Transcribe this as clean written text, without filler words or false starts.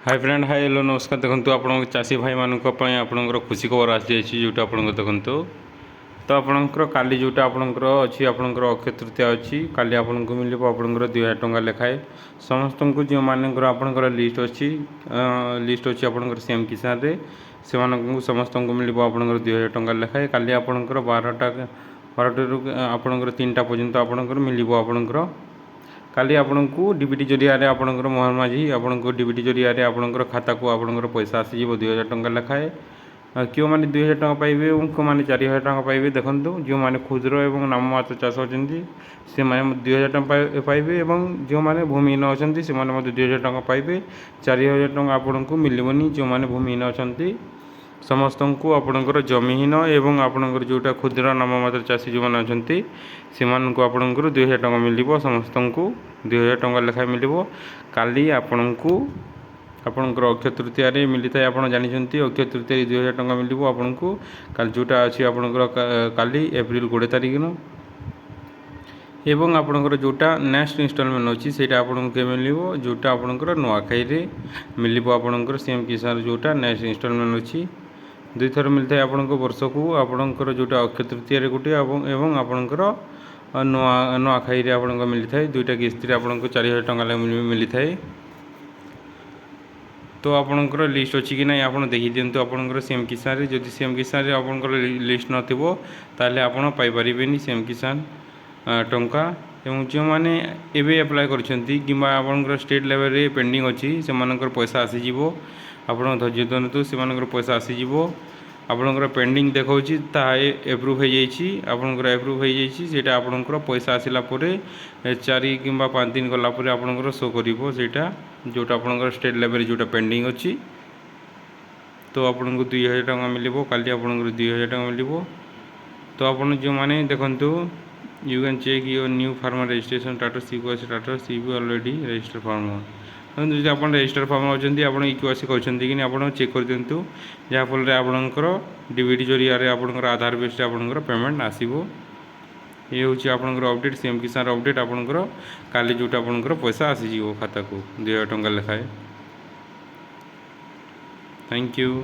Hi friend hi hello नमस्कार। देखो आप चाषी भाई मानक आपंकर खुशी खबर आसी जोटा आप देखो तो आपंकर काली जोटा आपंकर अच्छी आपंकर अक्षय तृतीया अच्छी काली आपको मिल आपंकर 2000 टंका लेखाए समस्त को जो मानकर आपंकर लिस्ट अच्छी आपंकर सीएम किसान रे से समस्त को मिल आपंकर 2000 टंका लेखाए काली आपंकर 12टा आपंकर 3टा पर्यंत आपंकर मिल आपंकर काली आपको डीबीटी जरिया आपंकर मोहन माझी आपको डीबीटी जरिया आपंकर खाता को आपंकर पैसा आसीज 2000 टंका लेखाए क्यों मैंने 2000 टंका पाइबे और क्यों मैंने 4000 टंका पाइबे देखो जो मैंने क्षुद्र और नाममात्र चाष होती से 2000 टंका पाइबे और जो मैंने भूमिहीन अच्छा से 2000 टंका पाइबे 4000 टंका आपको मिलबनी जो मैंने भूमिहीन अच्छा समस्त को आपणकर जमीहीन एवं आपणकर जोटा क्षुद्र नाममात्र चाषी जो मैंने अच्छा से आपणकर 2000 टंका मिल समस्त को 2000 टंका लेखाएं मिल काली आपण को आपणकर अक्षय तृतीया मिलता है। आप जानते अक्षय तृतीया 2000 टंका मिल आपको काल जोटा अच्छी आपणकर काली एप्रिल 20 तारिख दिन एवं आपणकर जोटा नेक्स्ट इनस्टॉलमेंट अच्छी से आपको मिल जोटा आपणकर नुआखाई मिल आपणकर सीएम किसान जोटा नेक्स्ट इनस्टॉलमेंट अच्छी 2 थर मिलता है आपको वर्ष को आपणकर जोटा अक्षय तृतीया गोटे एवं आपणकर नुआखाई आपको मिलता है 2टा किस्ती आपको 4000 टंका मिलता है। तो आपणकर लिस्ट अच्छी कि ना आप देखी दिंतु आपणकर सीएम किसान जदि सीएम किसान आपणकर लिस्ट नथिबो ताले आपण पाई परिबेनी सीएम किसान टंका एवं जो मैंने एवं एप्लाय करछंती किंबा आपणकर स्टेट लेवल रे पेंडिंग अच्छी से पैसा आसीजिवो आपण धैर्य दिंतु से पैसा आसीजिवो आपणकर पेंडिंग देखौछि ता एप्रूव हो जाइछि आपणकर एप्रूव हो जाइछि सेटा आपणकर पैसा आसिला परे 4 किंबा 5 दिन गला परे आपणकर शो करिवो सेटा जोटा आपणकर स्टेट लेवल जोटा पेंडिंग अच्छी तो आपको 2000 टंका मिल काली आपणकर 2000 टंका मिल तो आपन जो मैंने देखंतु you can check your new farmer registration status you already register farmer जो आप रजिस्टर फार्मर अच्छे आप इक्वासी कर चेक कर दिंतु जहाँफल आपणकर डीबीटी जरिया आपणकर आधार बेस आपणकर पेमेंट आसो ये हूँ आपणकर अपडेट सीएम किसान अपडेट आपणकर काली जोटा आपणकर पैसा आसीज खाता को 2000 टंका लेखाए। Thank you.